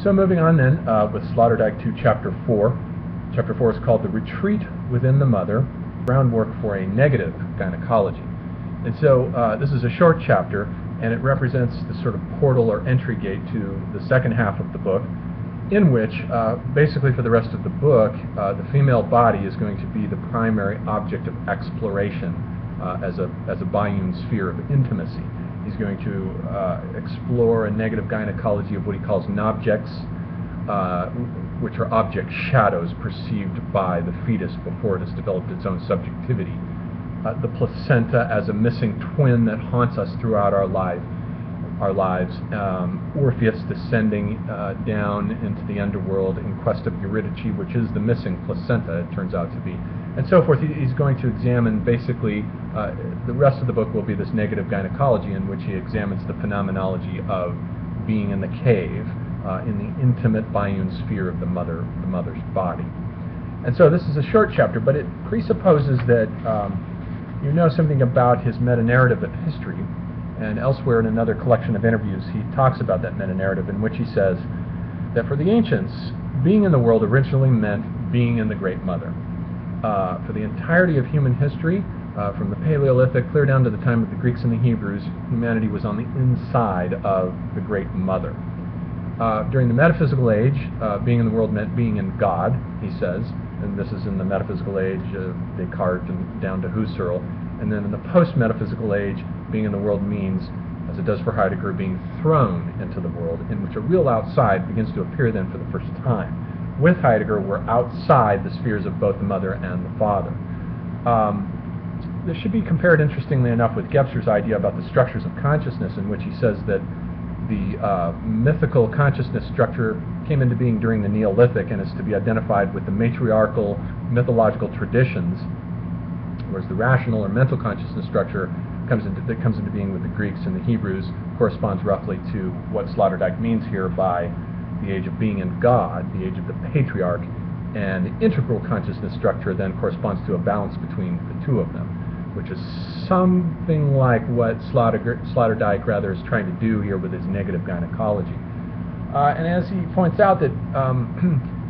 So moving on then with Sloterdijk to Chapter 4. Chapter 4 is called The Retreat Within the Mother, Groundwork for a Negative Gynecology. And so this is a short chapter, and it represents the sort of portal or entry gate to the second half of the book, in which basically for the rest of the book, the female body is going to be the primary object of exploration as a biune sphere of intimacy. He's going to explore a negative gynecology of what he calls nobjects, which are object shadows perceived by the fetus before it has developed its own subjectivity. The placenta as a missing twin that haunts us throughout our lives. Orpheus descending down into the underworld in quest of Eurydice, which is the missing placenta, it turns out to be, and so forth. He's going to examine basically, the rest of the book will be this negative gynecology in which he examines the phenomenology of being in the cave, in the intimate biune sphere of the mother's body. And so this is a short chapter, but it presupposes that you know something about his metanarrative of history. And elsewhere in another collection of interviews, he talks about that metanarrative, in which he says that for the ancients, being in the world originally meant being in the Great Mother. For the entirety of human history, from the Paleolithic clear down to the time of the Greeks and the Hebrews, humanity was on the inside of the Great Mother. During the Metaphysical Age, being in the world meant being in God, he says, and this is in the Metaphysical Age, Descartes and down to Husserl. And then in the post-metaphysical age, being in the world means, as it does for Heidegger, being thrown into the world, in which a real outside begins to appear then for the first time. With Heidegger, we're outside the spheres of both the mother and the father. This should be compared, interestingly enough, with Gebser's idea about the structures of consciousness, in which he says that the mythical consciousness structure came into being during the Neolithic and is to be identified with the matriarchal mythological traditions, whereas the rational or mental consciousness structure that comes into being with the Greeks and the Hebrews corresponds roughly to what Sloterdijk means here by the age of being in God, the age of the patriarch, and the integral consciousness structure then corresponds to a balance between the two of them, which is something like what Sloterdijk rather is trying to do here with his negative gynecology. And as he points out that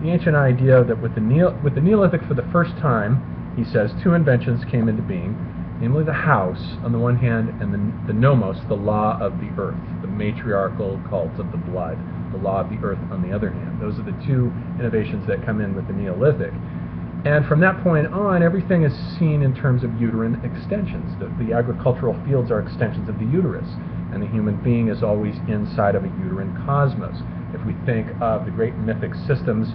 the ancient idea that with the Neolithic for the first time, he says, two inventions came into being, namely the house on the one hand and the nomos, the law of the earth, the matriarchal cult of the blood, the law of the earth on the other hand. Those are the two innovations that come in with the Neolithic. And from that point on, everything is seen in terms of uterine extensions. The agricultural fields are extensions of the uterus, and the human being is always inside of a uterine cosmos. If we think of the great mythic systems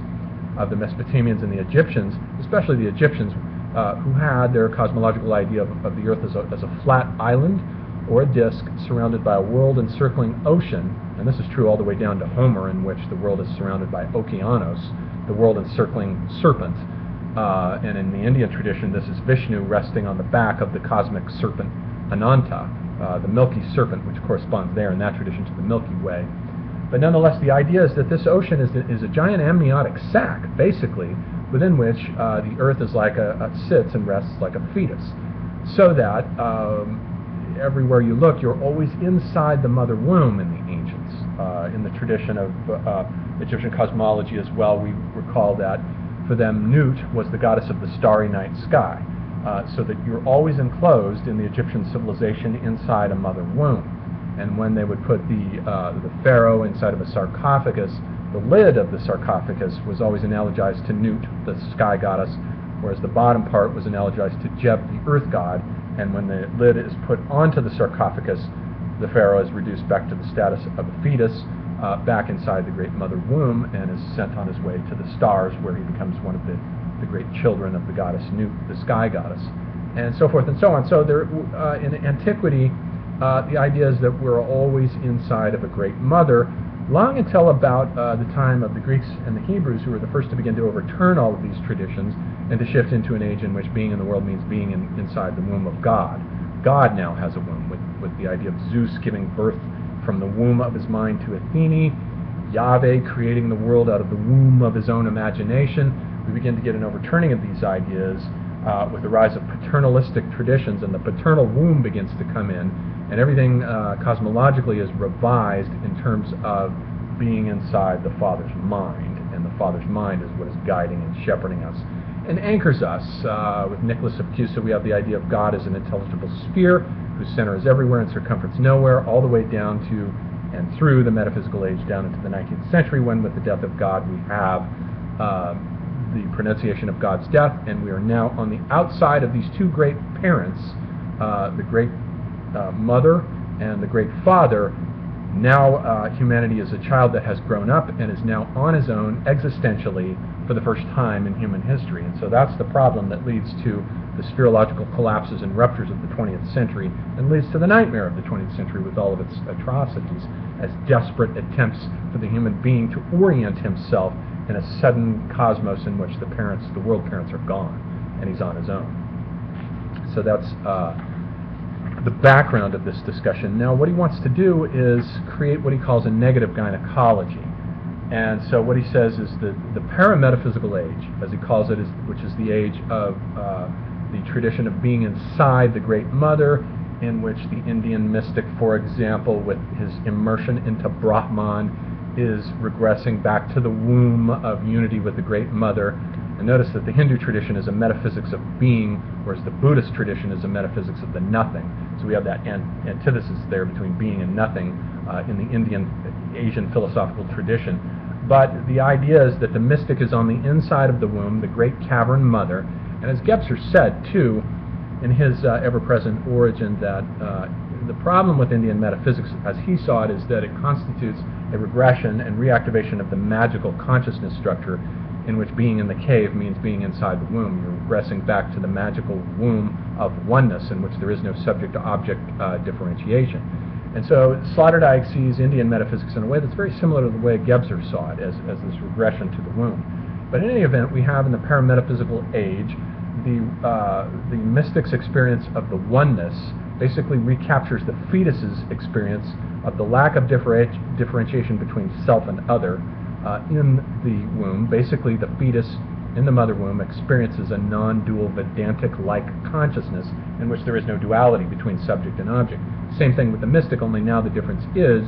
of the Mesopotamians and the Egyptians, especially the Egyptians, who had their cosmological idea of the earth as a flat island or a disk surrounded by a world-encircling ocean, and this is true all the way down to Homer, in which the world is surrounded by Okeanos, the world-encircling serpent. And in the Indian tradition, this is Vishnu resting on the back of the cosmic serpent Ananta, the milky serpent, which corresponds there in that tradition to the Milky Way. But nonetheless, the idea is that this ocean is a giant amniotic sac, basically, within which the earth is like sits and rests like a fetus, so that everywhere you look, you're always inside the mother womb in the ancients. In the tradition of Egyptian cosmology as well, we recall that for them Nut was the goddess of the starry night sky, so that you're always enclosed in the Egyptian civilization inside a mother womb. And when they would put the pharaoh inside of a sarcophagus, the lid of the sarcophagus was always analogized to Nut, the sky goddess, whereas the bottom part was analogized to Jeb, the earth god. And when the lid is put onto the sarcophagus, the pharaoh is reduced back to the status of a fetus, back inside the great mother womb, and is sent on his way to the stars, where he becomes one of the great children of the goddess Nut, the sky goddess, and so forth and so on. So there, in antiquity, the idea is that we're always inside of a great mother, long until about the time of the Greeks and the Hebrews, who were the first to begin to overturn all of these traditions and to shift into an age in which being in the world means being inside the womb of God. God now has a womb, with the idea of Zeus giving birth from the womb of his mind to Athene, Yahweh creating the world out of the womb of his own imagination. We begin to get an overturning of these ideas with the rise of paternalistic traditions, and the paternal womb begins to come in, and everything cosmologically is revised in terms of being inside the Father's mind, and the Father's mind is what is guiding and shepherding us and anchors us. With Nicholas of Cusa, we have the idea of God as an intelligible sphere whose center is everywhere and circumference nowhere, all the way down to and through the metaphysical age down into the 19th century, when with the death of God we have the pronunciation of God's death, and we are now on the outside of these two great parents, the great mother and the great father. Now humanity is a child that has grown up and is now on his own existentially for the first time in human history. And so that's the problem that leads to the spherological collapses and ruptures of the 20th century and leads to the nightmare of the 20th century with all of its atrocities as desperate attempts for the human being to orient himself in a sudden cosmos in which the world parents are gone and he's on his own. So that's the background of this discussion. Now what he wants to do is create what he calls a negative gynecology. And so what he says is that the parametaphysical age, as he calls it, which is the age of the tradition of being inside the Great Mother, in which the Indian mystic, for example, with his immersion into Brahman, is regressing back to the womb of unity with the Great Mother. And notice that the Hindu tradition is a metaphysics of being, whereas the Buddhist tradition is a metaphysics of the nothing. So we have that antithesis there between being and nothing in the Asian philosophical tradition. But the idea is that the mystic is on the inside of the womb, the great cavern mother. And as Gebser said, too, in his ever-present Origin, that the problem with Indian metaphysics, as he saw it, is that it constitutes a regression and reactivation of the magical consciousness structure, in which being in the cave means being inside the womb. You're regressing back to the magical womb of oneness, in which there is no subject-to-object differentiation. And so Sloterdijk sees Indian metaphysics in a way that's very similar to the way Gebser saw it, as this regression to the womb. But in any event, we have in the parametaphysical age the mystic's experience of the oneness basically recaptures the fetus's experience of the lack of differentiation between self and other in the womb. Basically, the fetus in the mother womb experiences a non-dual Vedantic-like consciousness in which there is no duality between subject and object. Same thing with the mystic, only now the difference is,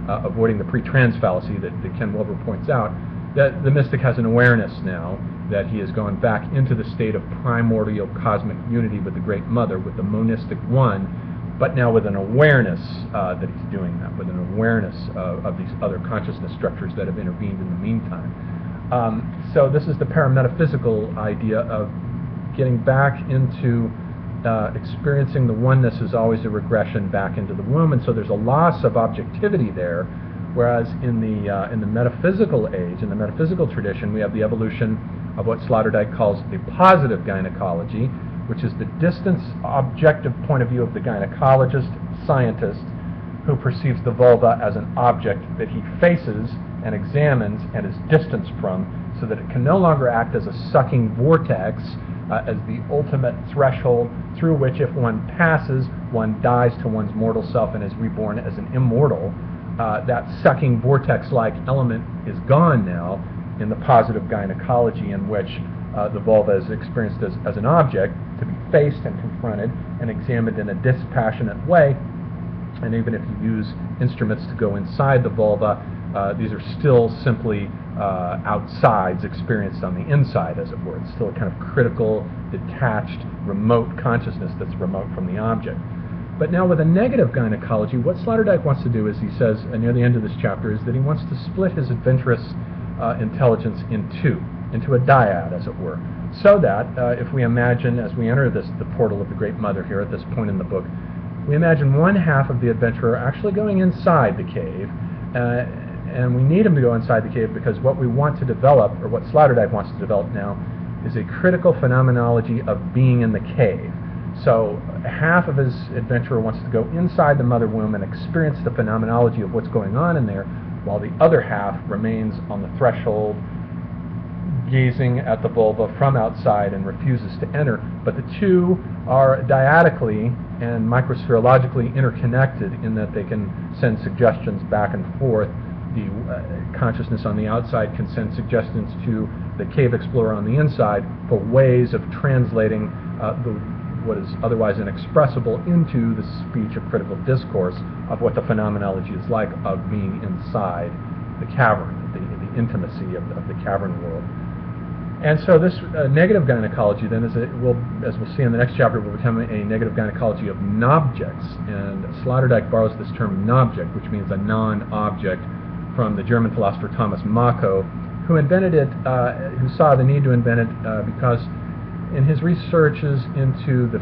avoiding the pre-trans fallacy that Ken Wilber points out, that the mystic has an awareness now that he has gone back into the state of primordial cosmic unity with the Great Mother, with the monistic one, but now with an awareness that he's doing that, with an awareness of these other consciousness structures that have intervened in the meantime. So this is the parametaphysical idea of getting back into experiencing the oneness is always a regression back into the womb, and so there's a loss of objectivity there, whereas in the metaphysical age, in the metaphysical tradition, we have the evolution of what Sloterdijk calls the positive gynecology, which is the distance objective point of view of the gynecologist, scientist, who perceives the vulva as an object that he faces and examines and is distanced from, so that it can no longer act as a sucking vortex, as the ultimate threshold through which, if one passes, one dies to one's mortal self and is reborn as an immortal. That sucking vortex-like element is gone now in the positive gynecology, in which the vulva is experienced as an object to be faced and confronted and examined in a dispassionate way. And even if you use instruments to go inside the vulva, these are still simply outsides experienced on the inside, as it were. It's still a kind of critical, detached, remote consciousness that's remote from the object. But now with a negative gynecology, what Sloterdijk wants to do, is he says near the end of this chapter, is that he wants to split his adventurous intelligence in two, into a dyad, as it were, so that if we imagine, as we enter the portal of the Great Mother here at this point in the book, we imagine one half of the adventurer actually going inside the cave, and we need him to go inside the cave because what we want to develop, or what Sloterdijk wants to develop now, is a critical phenomenology of being in the cave. So half of his adventurer wants to go inside the mother womb and experience the phenomenology of what's going on in there, while the other half remains on the threshold, gazing at the vulva from outside and refuses to enter. But the two are dyadically and microspherologically interconnected in that they can send suggestions back and forth. The consciousness on the outside can send suggestions to the cave explorer on the inside for ways of translating what is otherwise inexpressible into the speech of critical discourse of what the phenomenology is like of being inside the cavern, the intimacy of the cavern world. And so this negative gynecology then, as we'll see in the next chapter, will become a negative gynecology of nobjects. And Sloterdijk borrows this term nobject, which means a non-object, from the German philosopher Thomas Mako, who invented it, who saw the need to invent it because in his researches into the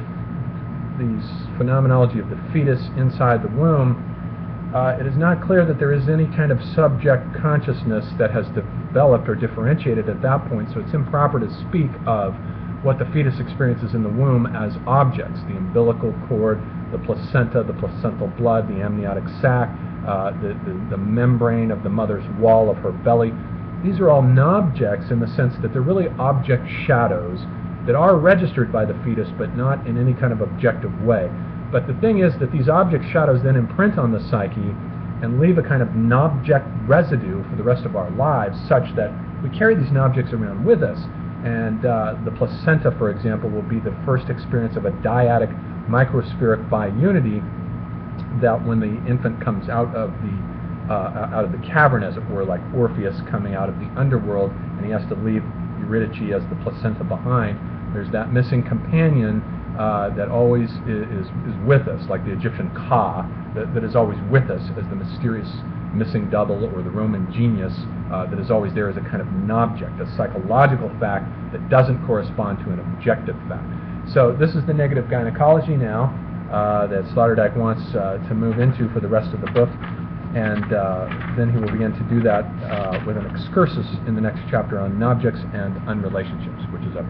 phenomenology of the fetus inside the womb, it is not clear that there is any kind of subject consciousness that has developed or differentiated at that point, so it's improper to speak of what the fetus experiences in the womb as objects: the umbilical cord, the placenta, the placental blood, the amniotic sac, the membrane of the mother's wall of her belly. These are all nobjects in the sense that they're really object shadows that are registered by the fetus, but not in any kind of objective way. But the thing is that these object shadows then imprint on the psyche and leave a kind of nobject residue for the rest of our lives, such that we carry these nobjects around with us. And the placenta, for example, will be the first experience of a dyadic microspheric biunity, that when the infant comes out of the cavern, as it were, like Orpheus coming out of the underworld, and he has to leave Eurydice as the placenta behind, there's that missing companion that always is with us, like the Egyptian Ka, that is always with us as the mysterious missing double, or the Roman genius that is always there as a kind of nobject, a psychological fact that doesn't correspond to an objective fact. So this is the negative gynecology now that Sloterdijk wants to move into for the rest of the book, and then he will begin to do that with an excursus in the next chapter on nobjects and unrelationships, which is a